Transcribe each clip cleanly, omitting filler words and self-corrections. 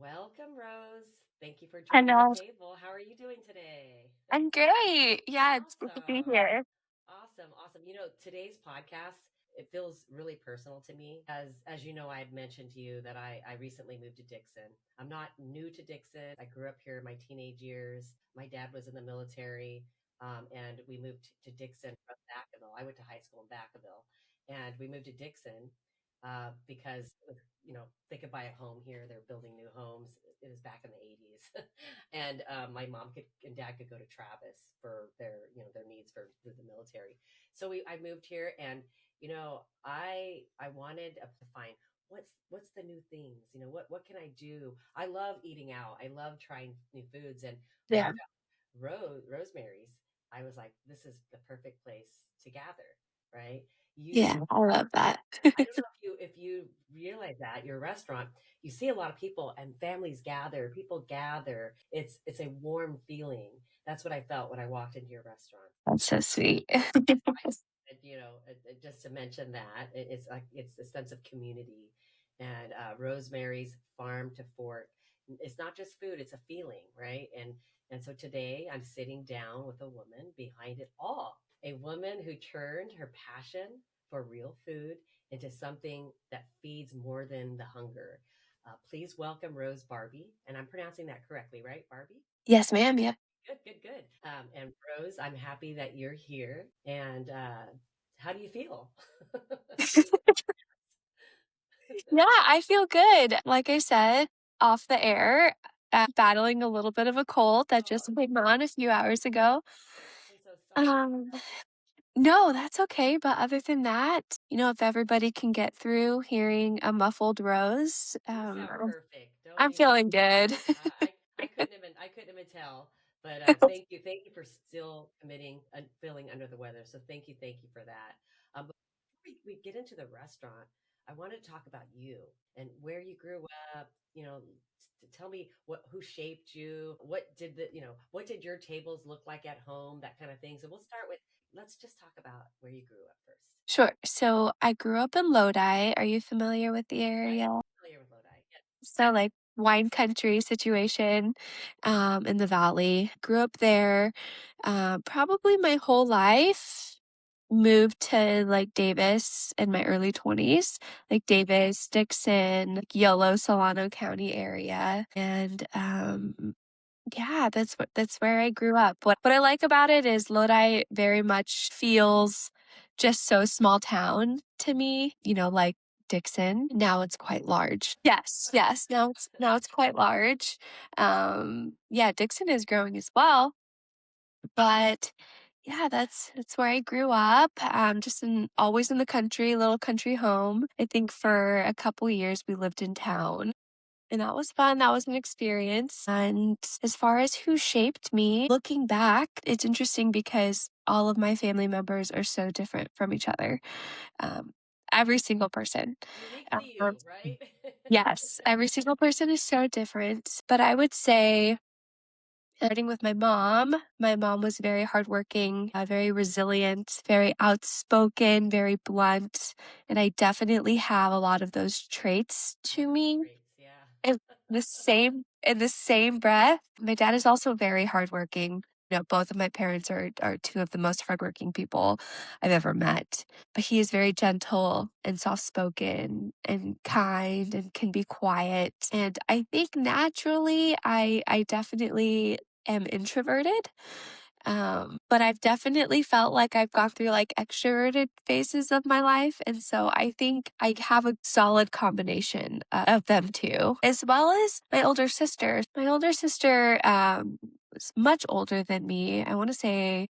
Welcome, Rose. Thank you for I joining the know. table. How are you doing today? I'm great. Yeah, it's good to be Awesome. here. Awesome. Awesome. Today's podcast, it feels really personal to me. As you know, I had mentioned to you that I recently moved to Dixon. I'm not new to Dixon. I grew up here in my teenage years. My dad was in the military, and we moved to Dixon from Vacaville. I went to high school in Vacaville, and we moved to Dixon because they could buy a home here. They're building new homes. It was back in the 80s, and my mom could and dad could go to Travis for their needs for the military. So I moved here, and I wanted to find what's the new things. What can I do? I love eating out. I love trying new foods, and when I Yeah. Rosemary's, I was like, this is the perfect place to gather, right? Yeah, You I love that. I don't know if you realize that your restaurant, you see a lot of people and families gather, people gather. It's a warm feeling. That's what I felt when I walked into your restaurant. That's so sweet. Just to mention that it's like it's a sense of community, and Rosemary's Farm to Fork. It's not just food; it's a feeling, right? And so today I'm sitting down with a woman behind it all, a woman who turned her passion for real food into something that feeds more than the hunger. Please welcome Rose Barbee, and I'm pronouncing that correctly, right, Barbie? Yes, ma'am. Yep. Good, good, good. And Rose, I'm happy that you're here. And how do you feel? Yeah, I feel good. Like I said, off the air, battling a little bit of a cold that Oh, just came on a few hours ago. I'm so sorry. Um, no, that's okay. But other than that, if everybody can get through hearing a muffled Rose, You sound perfect. Don't I'm even. feeling good. I couldn't even tell. But thank you for still committing and feeling under the weather. So thank you for that. But before we get into the restaurant, I wanted to talk about you and where you grew up. Tell me who shaped you. What did your tables look like at home? That kind of thing. So we'll start with. Let's just talk about where you grew up first. Sure. So I grew up in Lodi. Are you familiar with the I am area? familiar with Lodi. Yes. So like wine country situation in the valley. Grew up there probably my whole life. Moved to like Davis in my early 20s, like Davis, Dixon, like Yolo, Solano County area. And yeah, that's where I grew up. What I like about it is Lodi very much feels just so small town to me, like Dixon. Now it's quite large. Yes, yes. Now it's quite large. Yeah, Dixon is growing as well, but yeah, that's where I grew up. Just always in the country, little country home. I think for a couple years we lived in town. And that was fun. That was an experience. And as far as who shaped me, looking back, it's interesting because all of my family members are so different from each other. Um, every single person. Uniquely Um, you, right? yes, every single person is so different. But I would say, starting with my mom was very hardworking, very resilient, very outspoken, very blunt. And I definitely have a lot of those traits I to love me. traits. Yeah. In the same breath, my dad is also very hardworking. Both of my parents are two of the most hardworking people I've ever met. But he is very gentle and soft-spoken and kind and can be quiet. And I think naturally I definitely am introverted. But I've definitely felt like I've gone through like extroverted phases of my life. And so I think I have a solid combination of them too, as well as my older sister. My older sister, was much older than me. I want to say,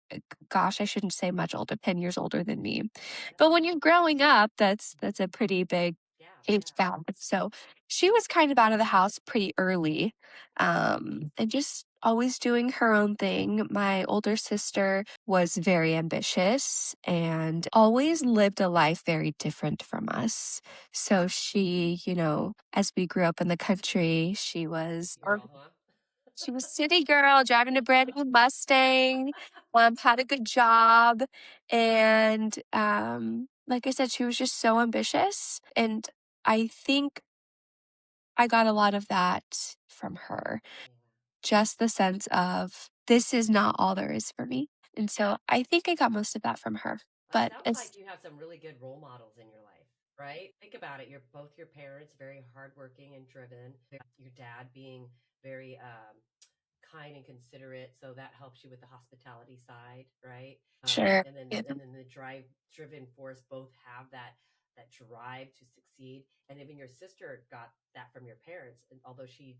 gosh, I shouldn't say much older, 10 years older than me. Yep. But when you're growing up, that's a pretty big Yeah. age Yeah. gap. So she was kind of out of the house pretty early, and just always doing her own thing. My older sister was very ambitious and always lived a life very different from us. So she, as we grew up in the country, Girl, huh? she was city girl driving a brand new Mustang, had a good job, and like I said, she was just so ambitious. And I think I got a lot of that from her. Yeah. Just the sense of, "This is not all there is for me." And so I think I got most of that from her. It But sounds it's like you have some really good role models in your life, right? Think about it. You're both your parents, very hardworking and driven. Your dad being very kind and considerate, so that helps you with the hospitality side, right? sure. And then Yeah. the driven force both have that drive to succeed. And even your sister got that from your parents. And although she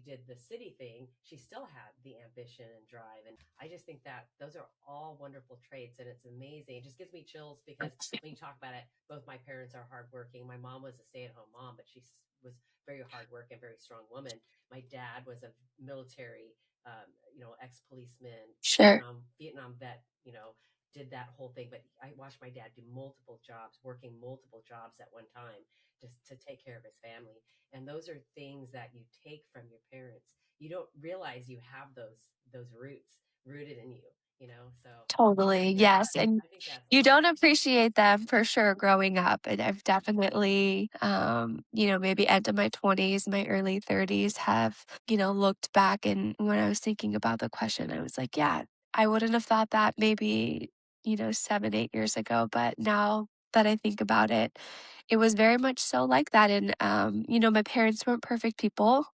did the city thing, she still had the ambition and drive. And I just think that those are all wonderful traits, and it's amazing. It just gives me chills because when you talk about it, both my parents are hardworking. My mom was a stay-at-home mom, but she was very hardworking, very strong woman. My dad was a military, ex-policeman, Sure. Vietnam vet, did that whole thing. But I watched my dad do multiple jobs, working multiple jobs at one time, just to take care of his family. And those are things that you take from your parents. You don't realize you have those roots rooted in you, So I Totally, think that yes, and I think that's you awesome. don't appreciate them for sure growing up, and I've definitely, maybe end of my 20s, my early 30s have, looked back, and when I was thinking about the question, I was like, "Yeah, I wouldn't have thought that maybe, 7, 8 years ago," but now that I think about it, it was very much so like that, and, my parents weren't perfect people.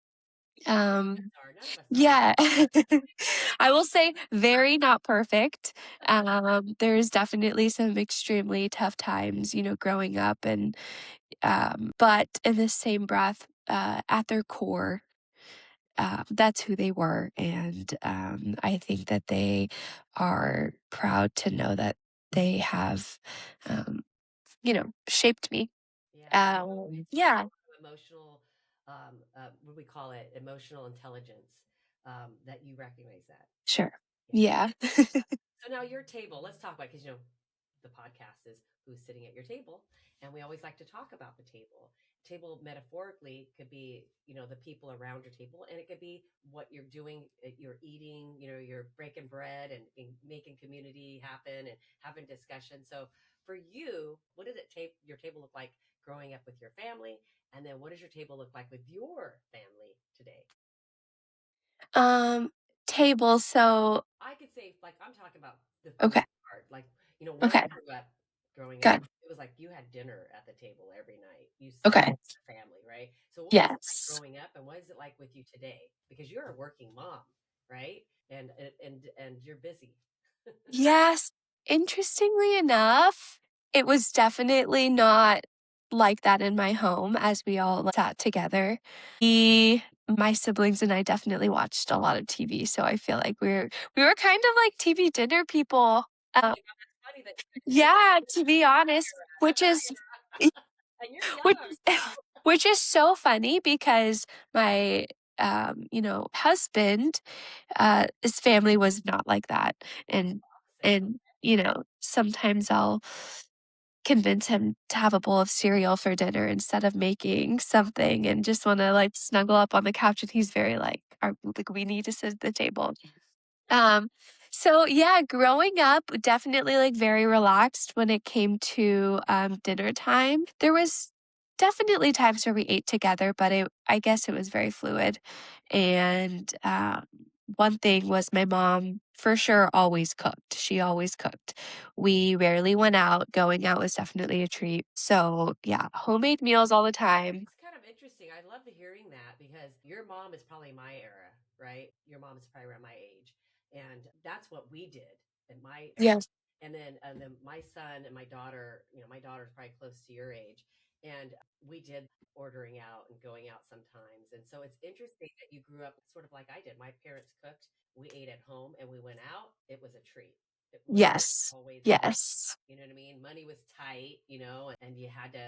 None of Um us are. None of us are. yeah. I will say very not perfect. There's definitely some extremely tough times, growing up and but in the same breath, at their core, that's who they were. And I think that they are proud to know that they have, shaped me. Yeah, and it takes a Yeah, lot of emotional, what do we call it? Emotional intelligence, that you recognize that. sure. Yeah. Yeah. So now your table, let's talk about, because the podcast is who's sitting at your table, and we always like to talk about the table. Table metaphorically could be, the people around your table, and it could be what you're doing, you're eating, you're breaking bread and making community happen and having discussion. So for you, what did your table look like growing up with your family? And then what does your table look like with your family today? Um, Table, so I could say, like, I'm talking about the food okay, part. Like, where I okay, grew up growing up, good, it was like you had dinner at the table every night. You sat okay, with the family, right? So what was it like yes. growing up, and what is it like with you today? Because you're a working mom, right? And you're busy. Yes, interestingly enough, it was definitely not like that in my home as we all, like, sat together. My siblings and I definitely watched a lot of TV, so I feel like we were kind of like TV dinner people. Oh Um, my God, that's funny that you mentioned dinner. yeah, to be honest, which is And you're which young. which is so funny because my, husband, his family was not like that, and Opposite. sometimes I'll convince him to have a bowl of cereal for dinner instead of making something and just wanna, like, snuggle up on the couch, and he's very like, "We need to sit at the table." Um, so yeah, growing up, definitely like very relaxed when it came to dinner time. There was definitely times where we ate together, but I guess it was very fluid. And one thing was my mom for sure always cooked. She always cooked. We rarely went out. Going out was definitely a treat. So yeah, homemade meals all the time. It's kind of interesting. I love hearing that because your mom is probably my era, right? Your mom is probably around my age. And that's what we did in my era. Yes. And then my son and my daughter, my daughter's probably close to your age. And we did ordering out and going out sometimes. And so it's interesting that you grew up sort of like I did. My parents cooked, we ate at home, and we went out. It was a treat. It wasn't Yes. always a date. Yes. You know what I mean? Money was tight, and you had to,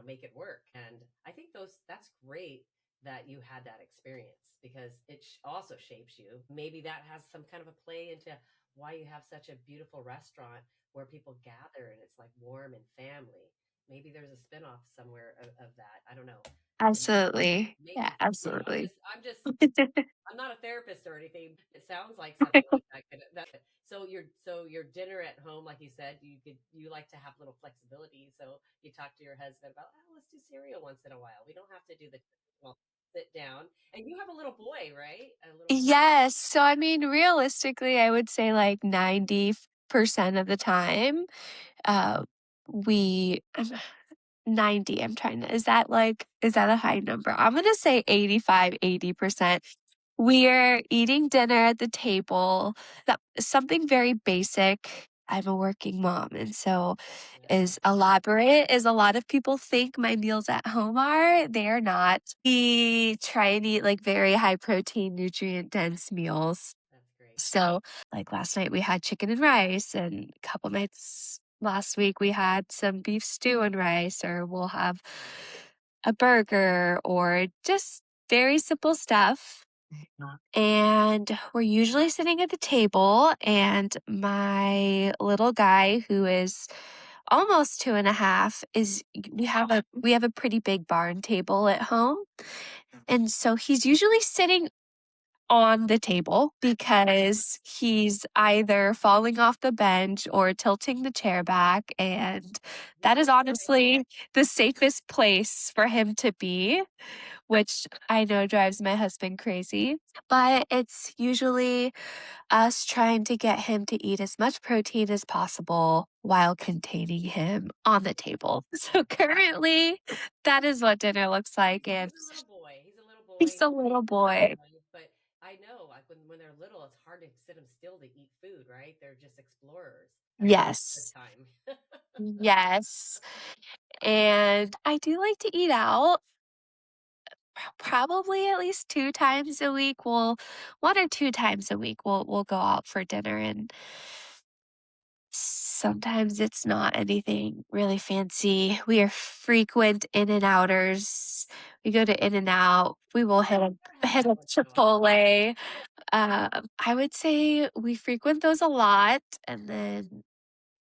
make it work. And I think that's great that you had that experience because it also shapes you. Maybe that has some kind of a play into why you have such a beautiful restaurant where people gather and it's like warm and family. Maybe there's a spinoff somewhere of that. I don't know. Absolutely. Yeah, Maybe absolutely. I'm not a therapist or anything. It sounds like something like that. So your dinner at home, like you said, you like to have little flexibility. So you talk to your husband about, oh, let's do cereal once in a while. We don't have to do the traditional. sit down. And you have a little boy, right? A little boy. Yes. So, I mean, realistically, I would say like 90% of the time, uh, we 90, I'm trying to, is that a high number? I'm gonna say 85, 80%. We're eating dinner at the table. That something very basic. I'm a working mom, and so Yeah. as elaborate as a lot of people think my meals at home are, they are not. We try and eat like very high protein, nutrient dense meals. That's great. So, like last night we had chicken and rice, and a couple nights last week we had some beef stew and rice, or we'll have a burger or just very simple stuff. And we're usually sitting at the table, and my little guy, who is almost 2.5, is we have a pretty big barn table at home. And so he's usually sitting on the table because he's either falling off the bench or tilting the chair back. And He's that a is little boy. honestly the safest place for him to be, which I know drives my husband crazy. But it's usually us trying to get him to eat as much protein as possible while containing him on the table. So currently, that is what dinner looks like. And He's a little boy. He's a little he's boy. a little Very boy. young, but I know, like when they're little, it's hard to sit them still to eat food, right? They're just explorers this Yes. time. Yes. And I do like to eat out probably at least 2 times a week. Well, 1 or 2 times a week we'll go out for dinner, and sometimes it's not anything really fancy. We are frequent in and outers. We go to In and Out. We will Gotta have hit that a once in a while. Chipotle. I would say we frequent those a lot, and then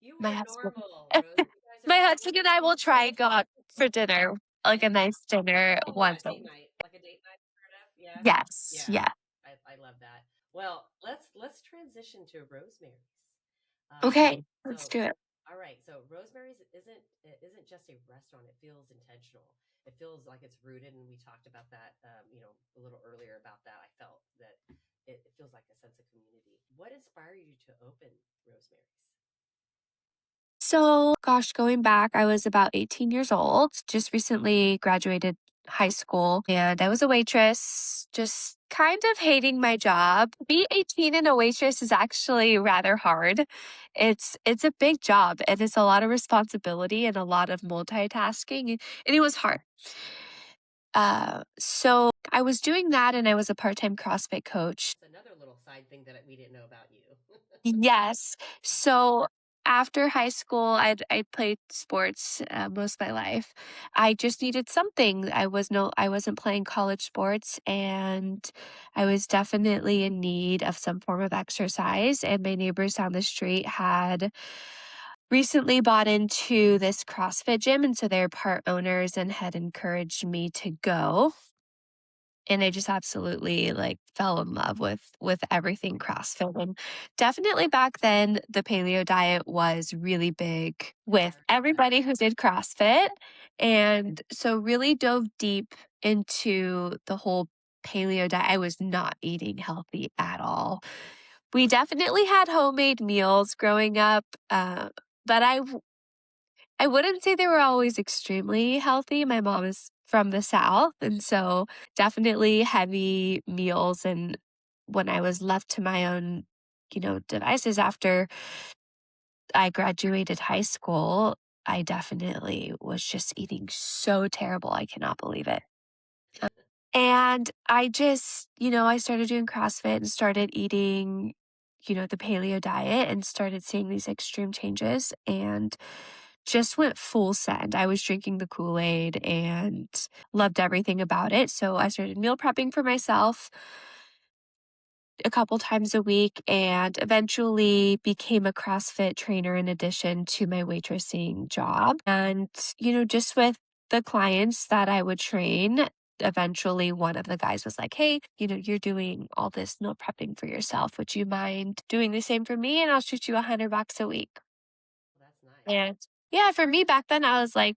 You my are husband normal, Rose. You guys are my husband normal. and I will try and go out for dinner, like a And nice dinner oh yeah, once a date week. night, like a date night sort of. Yeah, Yes, yeah. yeah. I love that. Well, let's transition to Rosemary's. Okay, let's So do it. all right, so Rosemary's isn't just a restaurant. It feels intentional. It feels like it's rooted, and we talked about that, a little earlier about that. I felt that it feels like a sense of community. What inspired you to open Rosemary's? So, gosh, going back, I was about 18 years old, just recently graduated high school, and I was a waitress, just kind of hating my job. Be 18 and a waitress is actually rather hard. It's a big job, and it's a lot of responsibility and a lot of multitasking, and it was hard. So I was doing that, and I was a part-time CrossFit coach. It's another little side thing that we didn't know about you. Yes. So after high school, I'd played sports most of my life. I just needed something. I wasn't playing college sports, and I was definitely in need of some form of exercise. And my neighbors down the street had recently bought into this CrossFit gym, and so they're part owners and had encouraged me to go. And I just absolutely, like, fell in love with everything CrossFit, and definitely back then, the paleo diet was really big with Sure. everybody who did CrossFit, and so really dove deep into the whole paleo diet. I was not eating healthy at all. We definitely had homemade meals growing up, but I wouldn't say they were always extremely healthy. My mom is from the South, and so definitely heavy meals. And when I was left to my own, devices after I graduated high school, I definitely was just eating so terrible. I cannot believe it. And I just, I started doing CrossFit and started eating, the paleo diet and started seeing these extreme changes and just went full send. I was drinking the Kool-Aid and loved everything about it. So I started meal prepping for myself a couple times a week and eventually became a CrossFit trainer in addition to my waitressing job. And, just with the clients that I would train, eventually one of the guys was like, "Hey, you're doing all this meal prepping for yourself. Would you mind doing the same for me? And I'll shoot you $100 a week." Well, that's nice. And yeah, for me back then, I was like,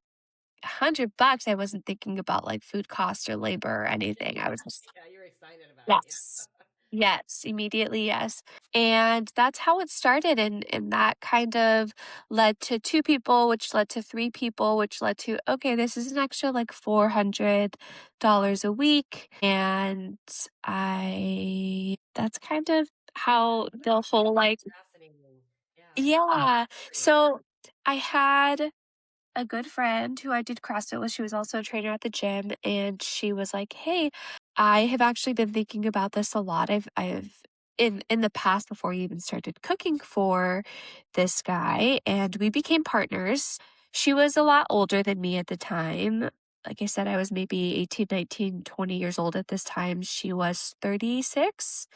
$100, I wasn't thinking about like food costs or labor or anything. I was just, Yeah, you're excited about it. yes. Yes, immediately, yes. And that's how it started, and that kind of led to 2 people, which led to 3 people, which led to, okay, this is an extra like $400 a week, and I that's kind of how the whole, like, Fascinating. Yeah, yeah. story. So, I had a good friend who I did CrossFit with. She was also a trainer at the gym, and she was like, "Hey, I have actually been thinking about this a lot. I've in the past before you even started cooking for this guy, and we became partners. She was a lot older than me at the time. Like I said, I was maybe 18, 19, 20 years old at this time. She was 36.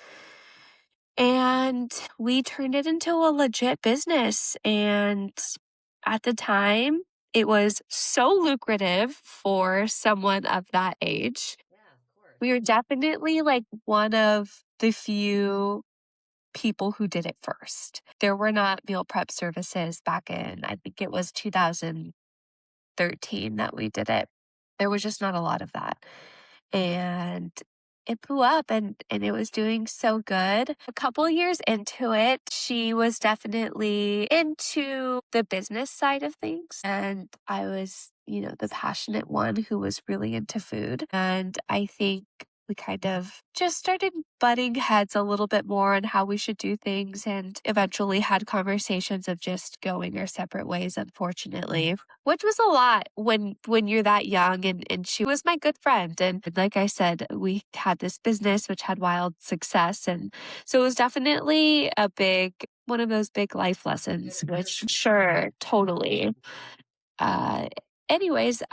And we turned it into a legit business. And at the time, it was so lucrative for someone of that age. Yeah, of course. We were definitely like one of the few people who did it first. There were not meal prep services back in, I think it was 2013 that we did it. There was just not a lot of that. And it blew up, and it was doing so good. A couple years into it, she was definitely into the business side of things. And I was, the passionate one who was really into food. And I think we kind of just started butting heads a little bit more on how we should do things, and eventually had conversations of just going our separate ways, unfortunately, which was a lot when you're that young, and she was my good friend, and like I said, we had this business which had wild success, and so it was definitely a big one of those big life lessons, which sure, totally. Uh anyways,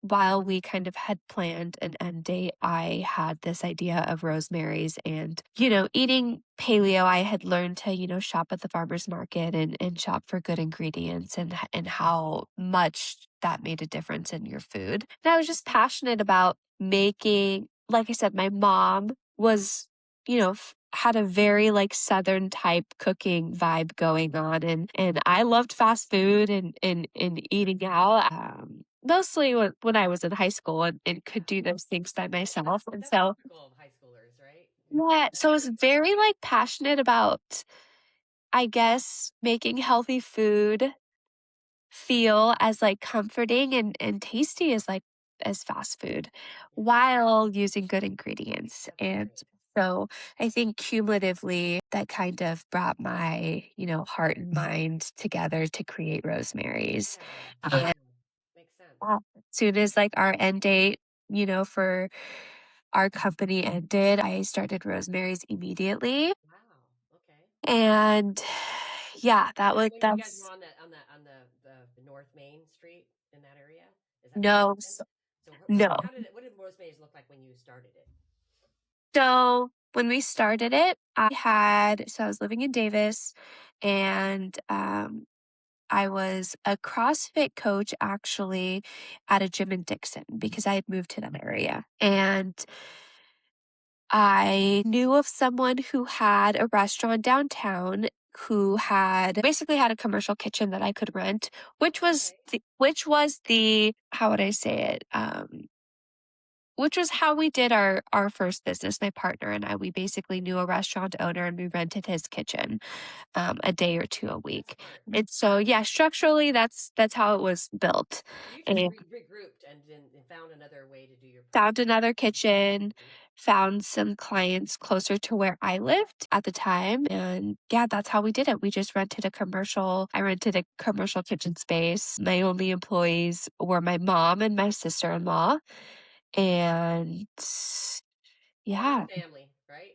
while we kind of had planned an end date, I had this idea of Rosemary's, and, eating paleo, I had learned to, shop at the farmer's market, and shop for good ingredients, and how much that made a difference in your food. And I was just passionate about making, like I said, my mom was, had a very like Southern type cooking vibe going on, and I loved fast food and eating out. Mostly when I was in high school, and could do those things by myself. And That's so, typical of high schoolers, right? yeah, so I was very like passionate about, I guess, making healthy food feel as like comforting and tasty as like as fast food Yeah, while using good ingredients. that's And great. so I think cumulatively that kind of brought my, heart and mind together to create Rosemary's. Yeah, And yeah, makes sense. soon as like our end date, for our company ended, I started Rosemary's immediately. Wow. Okay. And yeah, Is that when you guys were that's on the North Main Street in that area? Is that when it no, opened? So no. what did Rosemary's look like when you started it? So when we started it, I was living in Davis, and I was a CrossFit coach actually at a gym in Dixon because I had moved to that area. And I knew of someone who had a restaurant downtown who had basically had a commercial kitchen that I could rent, Okay. which was the, how would I say it? Which was how we did our first business. My partner and I, we basically knew a restaurant owner, and we rented his kitchen a day or two a That's week. smart. And so, yeah, structurally, that's how it was built. So you just And regrouped and found another way to do your found process. another kitchen, found some clients closer to where I lived at the time. And yeah, that's how we did it. We just I rented a commercial kitchen space. My only employees were my mom and my sister-in-law. And All in the yeah. family, right?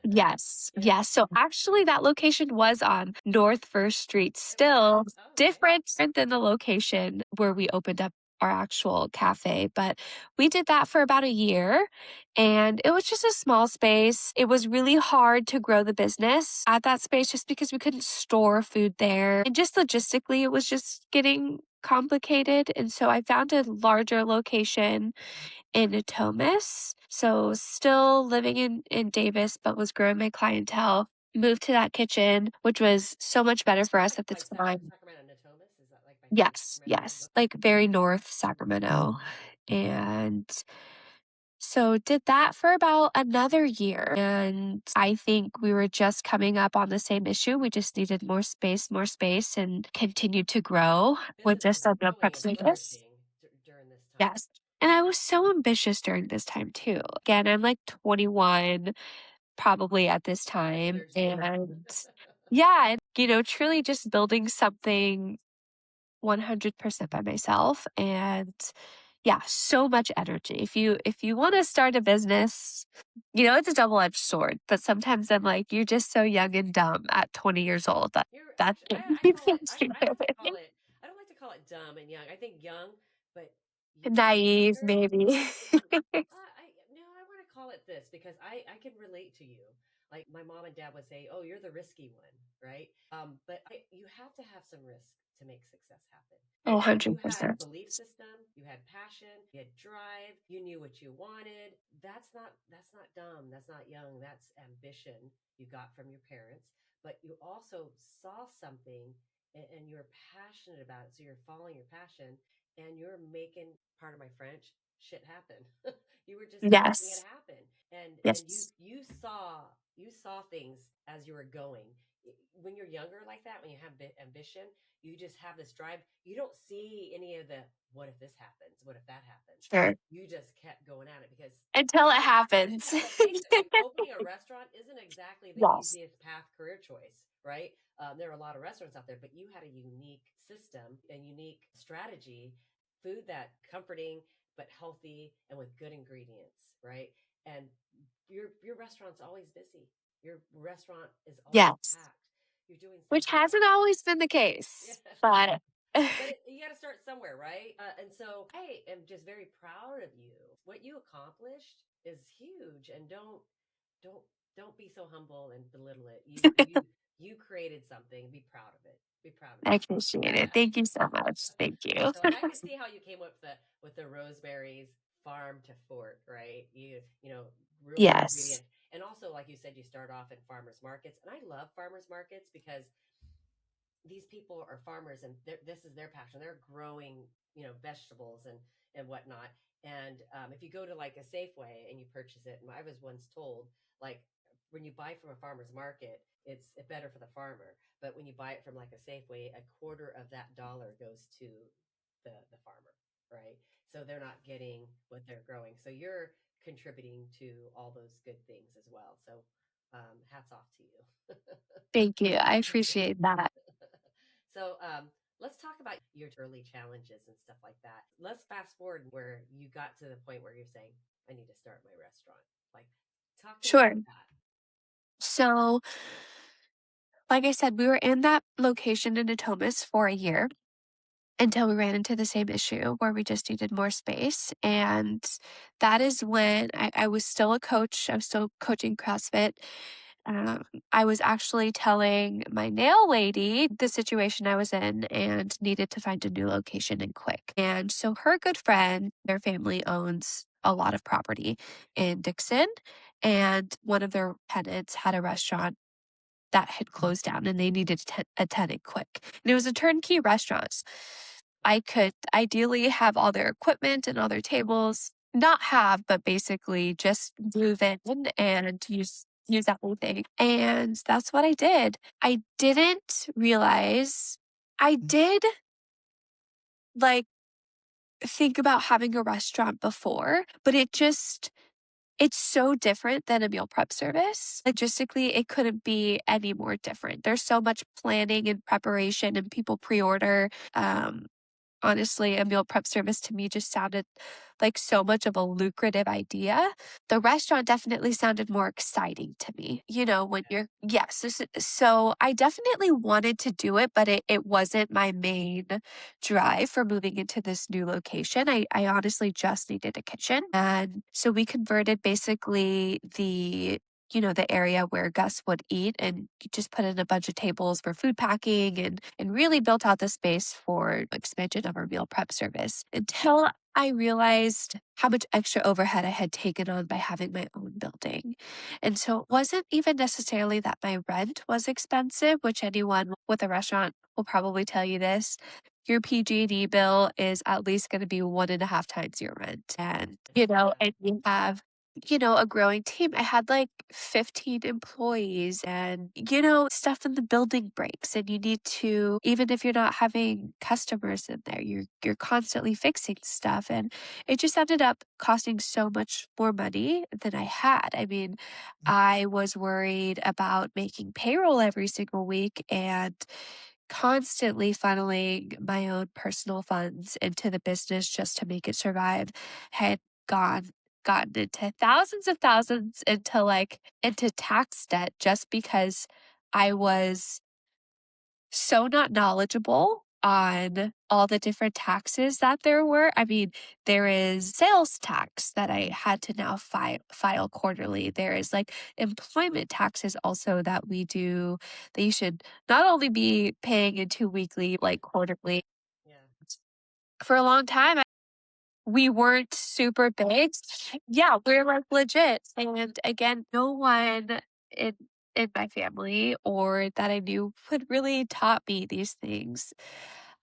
Yes, Yeah. yes. So actually that location was on North First Street, It was. still Okay. different than the location where we opened up our actual cafe. But we did that for about a year, and it was just a small space. It was really hard to grow the business at that space just because we couldn't store food there. And just logistically, it was just getting complicated. And so I found a larger location in Natomas. So still living in Davis, but was growing my clientele. Moved to that kitchen, which was so much better for us at the Like time. Sacramento, Natomas? Is that like by Yes, Sacramento? yes, like very North Sacramento. And so did that for about another year. And I think we were just coming up on the same issue. We just needed more space, and continued to grow with Business was just a meal prep growing and service. flourishing during this time. Yes. And I was so ambitious during this time too. Again, I'm like 21 probably at this time. There's your And yeah, and, truly just building something 100% by myself. And yeah, so much energy. If you want to start a business, it's a double-edged sword, but sometimes I'm like, you're just so young and dumb at 20 years old that You're that actually, can I be call it, I like to with call it, I don't like to call it dumb and young. I think young, but when you're naive, younger, maybe. no, I want to call it this because I can relate to you. Like my mom and dad would say, "Oh, you're the risky one," right? You have to have some risk to make success happen. Oh, You had 100%. belief system, you had passion, you had drive, you knew what you wanted. That's not dumb, that's not young, that's ambition you got from your parents, but you also saw something and you're passionate about it, so you're following your passion and you're making, part of my French, shit happen. You were just making it Yes. happen. And Yes. you saw things as you were going. When you're younger like that, when you have ambition, you just have this drive. You don't see any of the what if this happens? What if that happens? Sure. You just kept going at it because Until it happens. yeah, let's face it, like opening a restaurant isn't exactly the Yes. easiest path career choice, right? There are a lot of restaurants out there, but you had a unique system and unique strategy, food that comforting but healthy and with good ingredients, right? And your restaurant's always busy. Your restaurant is always Yes. packed. You're doing Which something. hasn't always been the Yeah. case, but But you got to start somewhere, right? And so I am just very proud of you. What you accomplished is huge, and don't don't be so humble and belittle it. You created something. Be proud of it. Be proud of I yourself. appreciate it. Thank you so much. Thank you. So I can see how you came up with the Rosemary's farm to fort, right? You know real good Yes. ingredients, and also like you said, you start off in farmers markets, and I love farmers markets because these people are farmers and this is their passion. They're growing, vegetables and whatnot. And if you go to like a Safeway and you purchase it, and I was once told, like when you buy from a farmer's market, it's better for the farmer. But when you buy it from like a Safeway, a quarter of that dollar goes to the farmer, right? So they're not getting what they're growing. So you're contributing to all those good things as well. So hats off to you. Thank you. I appreciate that. So let's talk about your early challenges and stuff like that. Let's fast forward where you got to the point where you're saying, I need to start my restaurant. Like, talk to me Sure. about that. So, like I said, we were in that location in Natomas for a year until we ran into the same issue where we just needed more space. And that is when I was still a coach. I was still coaching CrossFit. Um, I was actually telling my nail lady the situation I was in and needed to find a new location and quick. And so her good friend, their family owns a lot of property in Dixon, and one of their tenants had a restaurant that had closed down and they needed a tenant quick. And it was a turnkey restaurant. I could ideally have all their equipment and all their tables, not have, but basically just move in and use everything. And that's what I did. I didn't realize I did like think about having a restaurant before, but it's so different than a meal prep service. Logistically, it couldn't be any more different. There's so much planning and preparation, and people pre-order. Honestly, a meal prep service to me just sounded like so much of a lucrative idea. The restaurant definitely sounded more exciting to me. When yes. So I definitely wanted to do it, but it wasn't my main drive for moving into this new location. I honestly just needed a kitchen. And so we converted basically the area where Gus would eat and just put in a bunch of tables for food packing and really built out the space for expansion of our meal prep service until I realized how much extra overhead I had taken on by having my own building. And so it wasn't even necessarily that my rent was expensive, which anyone with a restaurant will probably tell you this. your PG&E bill is at least going to be 1.5 times your rent. And, Yeah. and you have, a growing team. I had like 15 employees and, stuff in the building breaks and you need to, even if you're not having customers in there, you're constantly fixing stuff. And it just ended up costing so much more money than I had. I mean, I was worried about making payroll every single week and constantly funneling my own personal funds into the business just to make it survive had gone gotten into thousands into tax debt just because I was so not knowledgeable on all the different taxes that there were. I mean, there is sales tax that I had to now file quarterly. There is like employment taxes also that we do that you should not only be paying into weekly, like quarterly. Yeah. For a long time, we weren't super big. Yeah, we're like legit. And again, no one in in my family or that I knew would really taught me these things.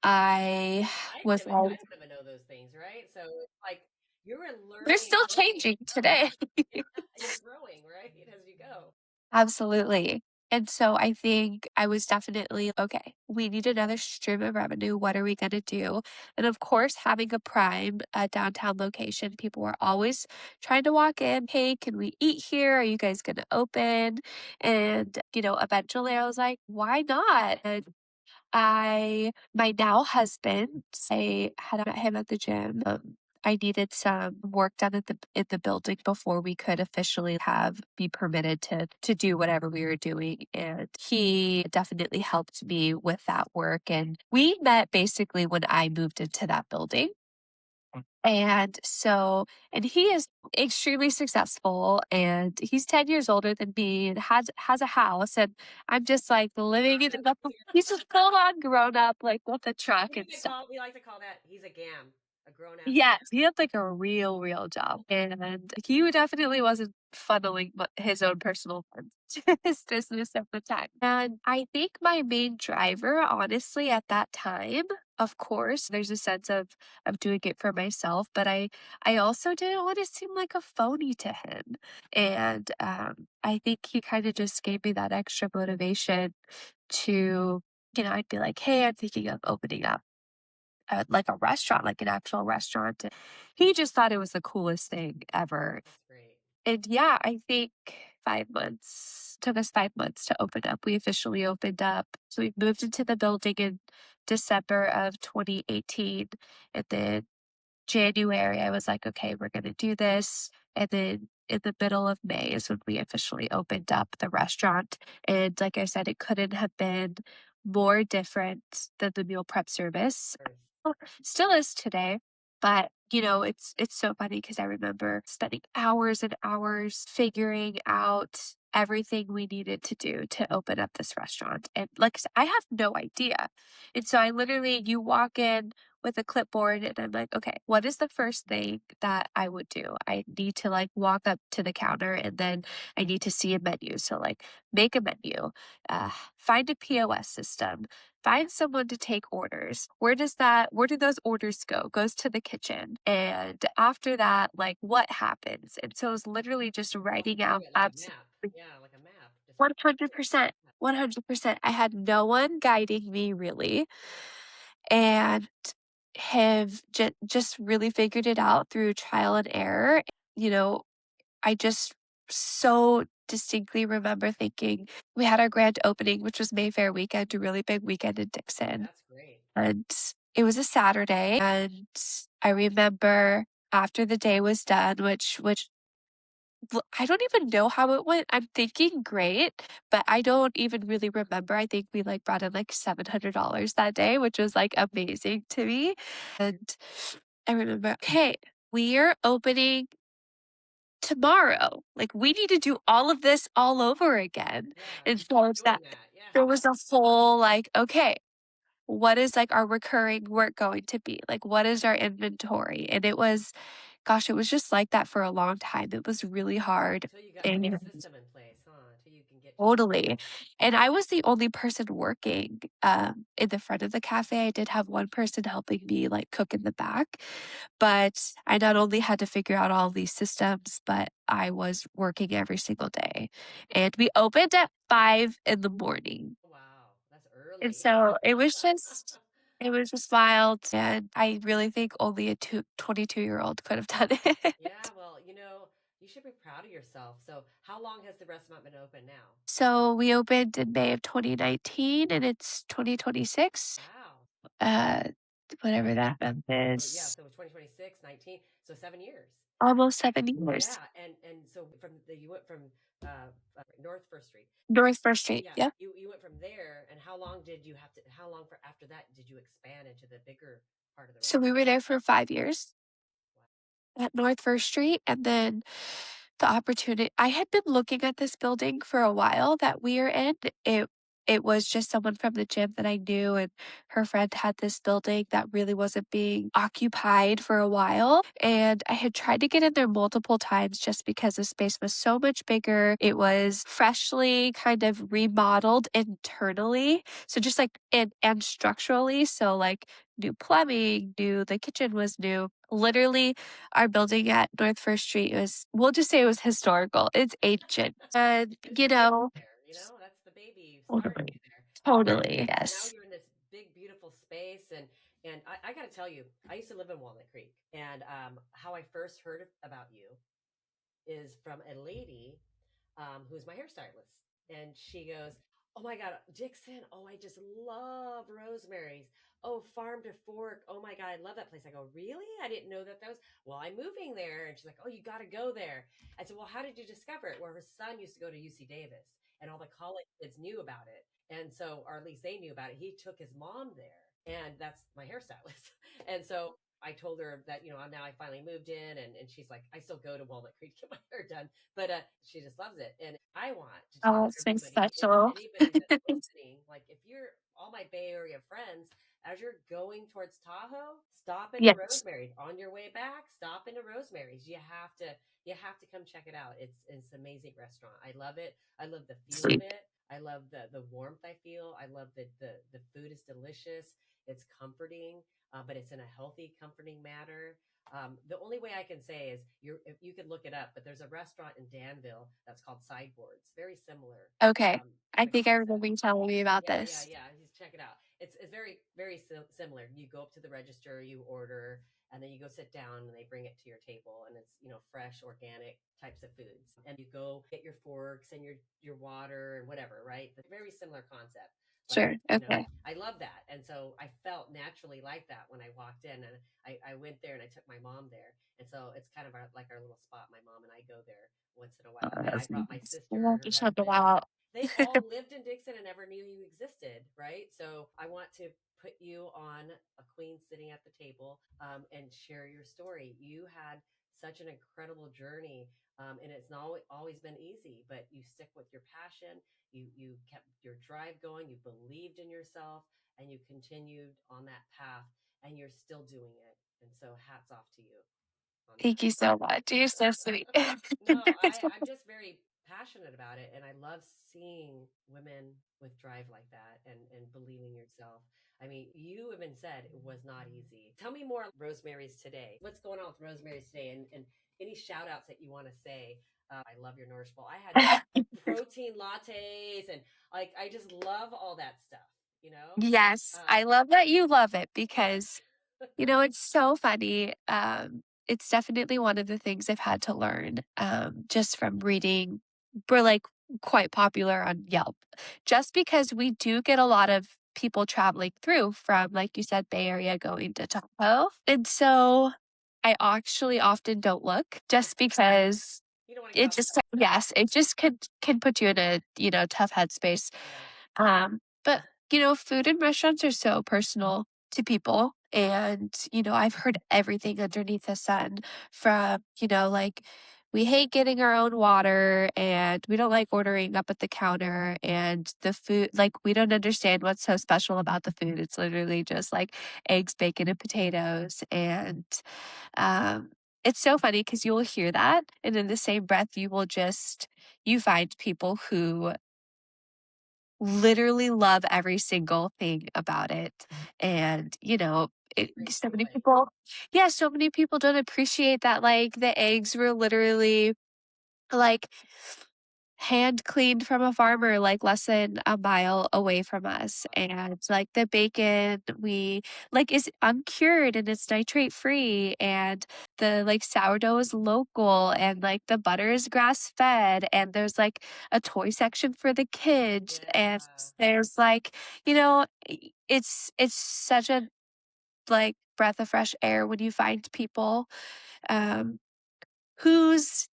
I was I like, didn't even know those things, right? So it's like you're a they're learning still brain. changing today. Yeah, you're growing, right? As you go. Absolutely. And so I think I was definitely, okay, we need another stream of revenue. What are we going to do? And of course, having a prime downtown location, people were always trying to walk in. Hey, can we eat here? Are you guys going to open? And, eventually I was like, why not? And my now husband, I had met him at the gym. I needed some work done in the building before we could officially be permitted to do whatever we were doing. And he definitely helped me with that work. And we met basically when I moved into that building. And he is extremely successful and he's 10 years older than me and has a house. And I'm just like living in he's just full on grown up, like with a truck and stuff. We like to call that he's a gam, a grown ass Yes, he had like a real job. And he definitely wasn't funneling his own personal funds to his business at the time. And I think my main driver, honestly, at that time, of course, there's a sense of doing it for myself, but I also didn't want to seem like a phony to him. And I think he kind of just gave me that extra motivation to, I'd be like, hey, I'm thinking of opening up like a restaurant, like an actual restaurant. He just thought it was the coolest thing ever. That's great. And yeah, I think 5 months took us 5 months to open up. We officially opened up. So we moved into the building in December of 2018. And then January, I was like, okay, we're going to do this. And then in the middle of May is when we officially opened up the restaurant. And like I said, it couldn't have been more different than the meal prep service. Well, still is today. But it's so funny because I remember spending hours and hours figuring out everything we needed to do to open up this restaurant. And like I said, I have no idea. And so you walk in with a clipboard and I'm like, okay, what is the first thing that I would do? I need to like walk up to the counter and then I need to see a menu. So like make a menu, find a POS system, find someone to take orders. Where do those orders go? Goes to the kitchen. And after that, like what happens? And so it's literally just writing out Like a absolutely map. Yeah, like a map. 100%. 100%. I had no one guiding me really and have just really figured it out through trial and error. You know, I just so distinctly remember thinking we had our grand opening, which was Mayfair weekend, a really big weekend in Dixon. That's great. And it was a Saturday. And I remember after the day was done, which I don't even know how it went. I'm thinking great, but I don't even really remember. I think we like brought in like $700 that day, which was like amazing to me. And I remember, okay, we are opening tomorrow. Like we need to do all of this all over again. Yeah, And you so keep it's doing that that. Yeah. there was a whole like, okay, what is like our recurring work going to be? Like what is our inventory? And it was just like that for a long time. It was really hard. Until you got like And a system in place, huh? Until you can get to. Totally. And I was the only person working, in the front of the cafe. I did have one person helping me, like, cook in the back, but I not only had to figure out all these systems, but I was working every single day. And we opened at 5 in the morning. Wow, that's And early. so it was just wild, and I really think only a 22-year-old could have done Yeah, it. well, you should be proud of yourself. So, how long has the restaurant been open now? So we opened in May of 2019 and it's 2026. Wow. Uh, whatever that month So, yeah, is. so 2026, 19, so 7 years. Almost 7 years. Yeah, and so you went from North First Street. North First Street. Yeah, Yep. you went from there, and how long did you have to? How long for after that did you expand into the bigger part of the So we were there for 5 years restaurant? at North First Street, and then the opportunity I had been looking at this building for a while that we are in. It was just someone from the gym that I knew, and her friend had this building that really wasn't being occupied for a while. And I had tried to get in there multiple times just because the space was so much bigger. It was freshly kind of remodeled internally. So just like and structurally. So like new plumbing, the kitchen was new. Literally our building at North First Street was, we'll just say it was historical. It's ancient. And, It's you the baby know, there, that's the baby starting totally, you there. totally, And now yes. you're in this big, beautiful space, and I got to tell you, I used to live in Walnut Creek, and how I first heard about you is from a lady who's my hairstylist. And she goes, "Oh my God, Dixon. Oh, I just love Rosemary's. Oh, Farm to Fork. Oh my God, I love that place." I go, "Really? I didn't know that was." Well, I'm moving there. And she's like, "Oh, you got to go there." I said, "Well, how did you discover it?" Well, her son used to go to UC Davis, and all the college kids knew about it. And so, or at least they knew about it. He took his mom there, and that's my hairstylist. And so I told her that, now I finally moved in, and she's like, "I still go to Walnut Creek to get my hair done." But she just loves it. And I want to tell Oh, it's so everybody, special. anybody that's listening, like if you're all my Bay Area friends, as you're going towards Tahoe, stop into Yes, Rosemary. On your way back, stop into Rosemary's. You have to come check it out. It's an amazing restaurant. I love it. I love the feel of sweet. it. I love the warmth I feel. I love that the food is delicious. It's comforting, but it's in a healthy, comforting manner. The only way I can say is if you could look it up, but there's a restaurant in Danville that's called Sideboards, very similar Okay. to I the think I concept. remember you telling me about Yeah, yeah, this. yeah. Just check it out. It's very very similar. You go up to the register, you order, and then you go sit down, and they bring it to your table, and it's fresh, organic types of foods, and you go get your forks and your water and whatever, right? The very similar concept, but Sure. Okay. I love that, and so I felt naturally like that when I walked in, and I went there and I took my mom there, and so it's kind of like our little spot. My mom and I go there once in a Oh, while, and I that's brought my nice. sister, We'll have her to check it husband. out. They all lived in Dixon and never knew you existed, right? So I want to put you on a queen sitting at the table, and share your story. You had such an incredible journey, and it's not always been easy, but you stick with your passion. You kept your drive going. You believed in yourself, and you continued on that path, and you're still doing it. And so, hats off to you on Thank you so much. You're so sweet. that. No, I'm just very passionate about it, and I love seeing women with drive like that, and believing yourself. I mean, you even said it was not easy. Tell me more, Rosemary's today. What's going on with Rosemary's today, and any shout outs that you want to say? I love your Nourish Bowl. I had protein lattes, and like I just love all that stuff. You know, Yes, I um, love that you love it yeah, because it's so funny. It's definitely one of the things I've had to learn, just from reading. We're like quite popular on Yelp, just because we do get a lot of people traveling through from, like you said, Bay Area going to Tahoe. And so I actually often don't look just because you don't want to get it off the just, plane. yes, it just can put you in a, tough headspace. Yeah, But, food and restaurants are so personal to people. And, I've heard everything underneath the sun from, like, we hate getting our own water and we don't like ordering up at the counter and the food, like, we don't understand what's so special about the food. It's literally just like eggs, bacon, and potatoes. And um, it's so funny because you will hear that. And in the same breath, you find people who literally love every single thing about it. And, Brings so many joy. people, yeah, so many people don't appreciate that, like, the eggs were literally, like, hand cleaned from a farmer, like, less than a mile away from us. And, like, the bacon is uncured and it's nitrate free, and the, like, sourdough is local, and, like, the butter is grass fed, and there's, like, a toy section for the kids, and Yeah. there's, like, it's such a, like, breath of fresh air when you find people, um whose,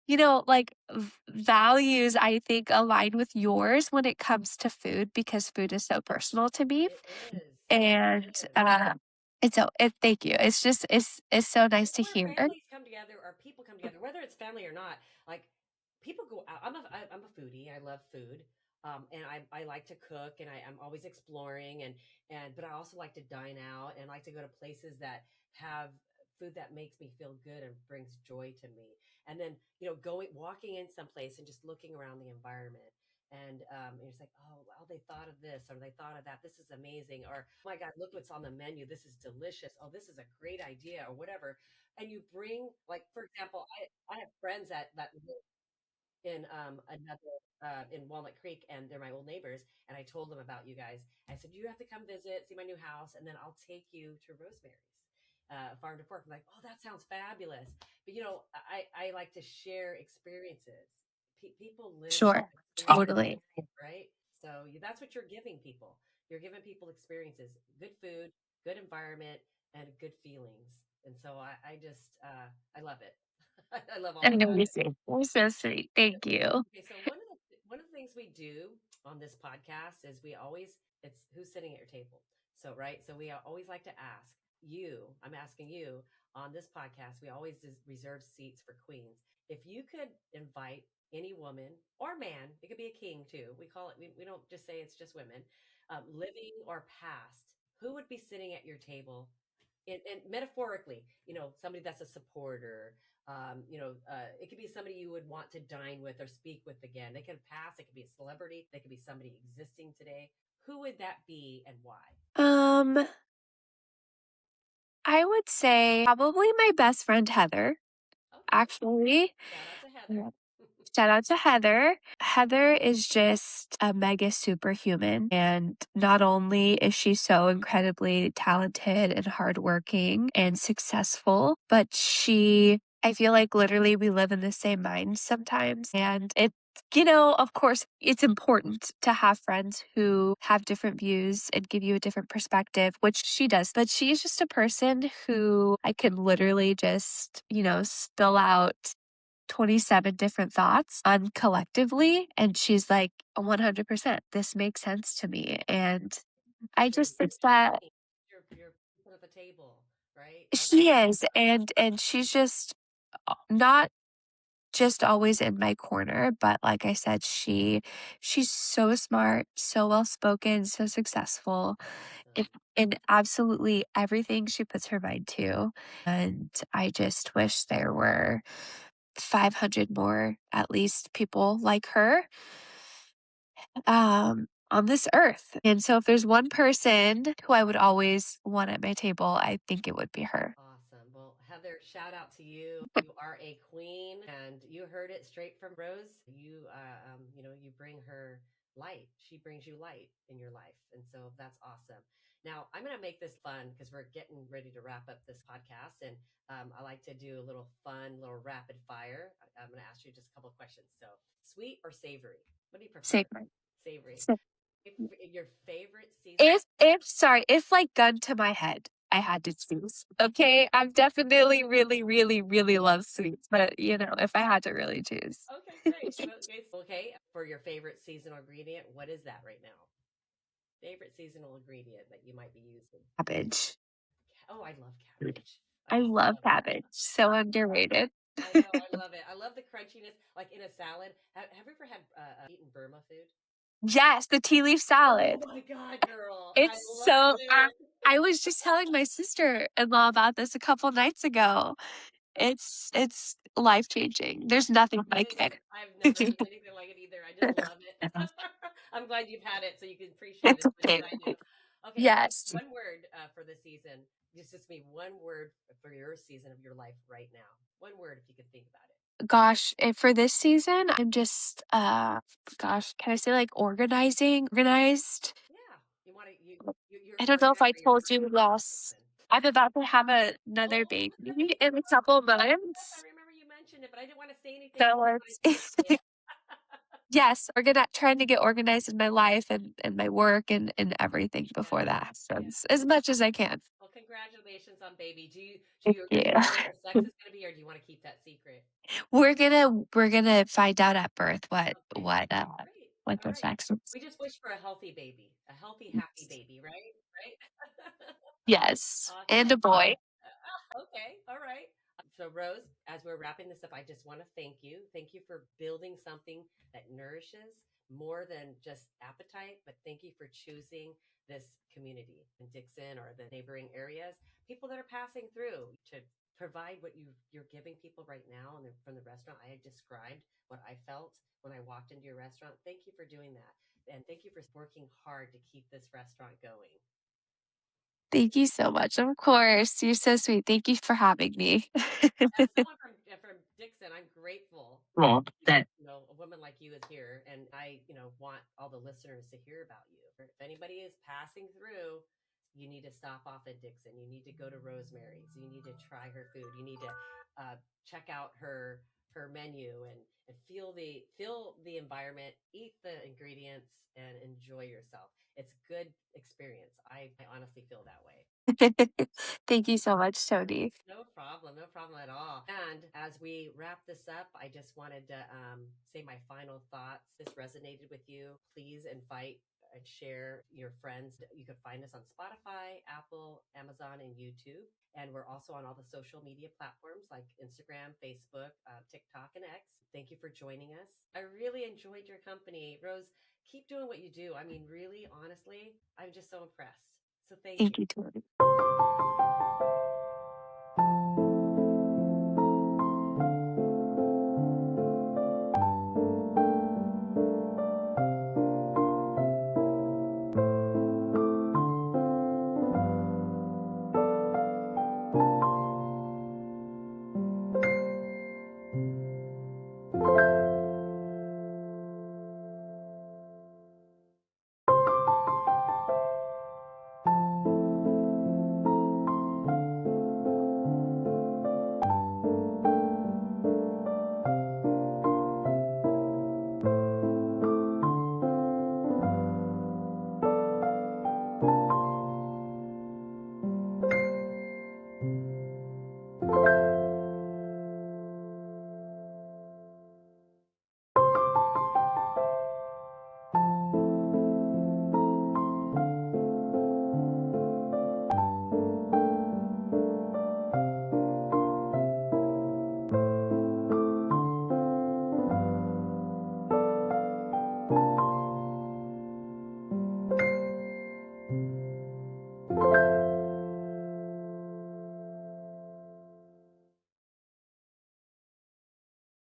values I think align with yours when it comes to food, because food is so personal to me. It is. And, It is. thank you. It's just it's so nice to Where hear. families come together or people come together, whether it's family or not, like people go out. I'm a foodie. I love food. And I like to cook and I'm always exploring but I also like to dine out and like to go to places that have food that makes me feel good and brings joy to me. And then, walking in someplace and just looking around the environment and it's like, oh, wow, they thought of this or they thought of that. This is amazing. Or, oh my God, look what's on the menu. This is delicious. Oh, this is a great idea or whatever. And you bring, like, for example, I have friends that live in another in Walnut Creek, and they're my old neighbors. And I told them about you guys. I said, you have to come visit, see my new house, and then I'll take you to Rosemary's. Farm to fork. I'm like, oh, that sounds fabulous. But I like to share experiences. People live in Sure. Totally. right? So that's what you're giving people. You're giving people experiences, good food, good environment, and good feelings. And so I just I love it. I love all about it. Amazing. You're so sweet. Thank you. Okay, so one of the things we do on this podcast is it's who's sitting at your table. So right, so we always like to ask you. I'm asking you on this podcast. We always reserve seats for queens. If you could invite any woman or man, it could be a king too. We call it. We don't just say it's just women, living or past. Who would be sitting at your table? And metaphorically, somebody that's a supporter, it could be somebody you would want to dine with or speak with again. They could pass. It could be a celebrity. They could be somebody existing today. Who would that be and why? Um, I would say probably my best friend Heather, Okay. actually. Shout out to Heather. Yeah. Shout out to Heather. Heather is just a mega superhuman. And not only is she so incredibly talented and hardworking and successful, but I feel like literally we live in the same mind sometimes. And of course, it's important to have friends who have different views and give you a different perspective, which she does. But she's just a person who I can literally just, spill out 27 different thoughts on collectively. And she's like, 100%, this makes sense to me. And I You're just think that you're people at the table, right? I love she it. is. And she's just not just always in my corner, but like I said, she's so smart, so well spoken, so successful in, Awesome. in absolutely everything she puts her mind to. And I just wish there were 500 more, at least, people like her on this earth. And so if there's one person who I would always want at my table, I think it would be her. Awesome. Well, Heather, shout out to you. You are a queen, and you heard it straight from Rose. You bring her light. She brings you light in your life, and so that's awesome. Now, I'm going to make this fun because we're getting ready to wrap up this podcast, and I like to do a little fun, little rapid fire. I'm going to ask you just a couple of questions. So, sweet or savory? What do you prefer? Sacred. Savory. Your favorite season? If like gun to my head, I had to choose. Okay. I'm definitely really, really, really love sweets, but if I had to really choose. Okay, great. Okay, for your favorite seasonal ingredient, what is that right now? Favorite seasonal ingredient that you might be using? Cabbage. Oh, I love cabbage. I I just love love it. cabbage. So underrated. I know, I love it. I love the crunchiness, like in a salad. Have you ever had eaten Burma food? Yes, the tea leaf Oh salad. my God, girl, I It's love so it. I was just telling my sister-in-law about this a couple nights ago. It's life-changing. There's nothing It like is. it. I've never had anything like it either. I just love it. I'm glad you've had it so you can appreciate It's it as much okay. as I do. Okay, Yes. one word for the season. Just me one word for your season of your life right now. One word if you could think about it. Gosh, for this season, I'm just, gosh, can I say like organizing? Organized? Yeah, you want to you're I don't know if I organizing your told first you, yes. person. I'm about to have Oh, another baby okay. in a couple Yes, I months. remember you mentioned it, but I didn't want to say anything So because I wanted you to it's say it. yes, trying to get organized in my life and my work and everything Yeah, before that yeah. happens as much as I can. Well, congratulations on baby. Thank Do you you. know what her sex is going to be, or do you want to keep that secret? We're gonna find out at birth Okay, great. what All the right. sex is. We just wish for a healthy baby, a healthy, happy baby, right? Right. Yes, and Awesome. a boy. Okay. All right. So, Rose, as we're wrapping this up, I just want to thank you. Thank you for building something that nourishes more than just appetite, but thank you for choosing this community in Dixon or the neighboring areas, people that are passing through to provide what you're giving people right now and from the restaurant. I described what I felt when I walked into your restaurant. Thank you for doing that. And thank you for working hard to keep this restaurant going. Thank you so much. Of course, you're so sweet. Thank you for having me. As someone from Dixon, I'm grateful Well, that a woman like you is here, and I want all the listeners to hear about you. If anybody is passing through, you need to stop off at Dixon. You need to go to Rosemary's. You need to try her food. You need to check out her menu and feel the environment, eat the ingredients, and enjoy yourself. It's good experience. I honestly feel that way. thank you so much, Tony. No problem at all. And as we wrap this up, I just wanted to say my final thoughts. This resonated with you. Please invite and share your friends. You can find us on Spotify, Apple, Amazon, and YouTube. And we're also on all the social media platforms like Instagram, Facebook, TikTok, and X. Thank you for joining us. I really enjoyed your company. Rose, keep doing what you do. I mean, really, honestly, I'm just so impressed. So thank you. Thank you, Tony.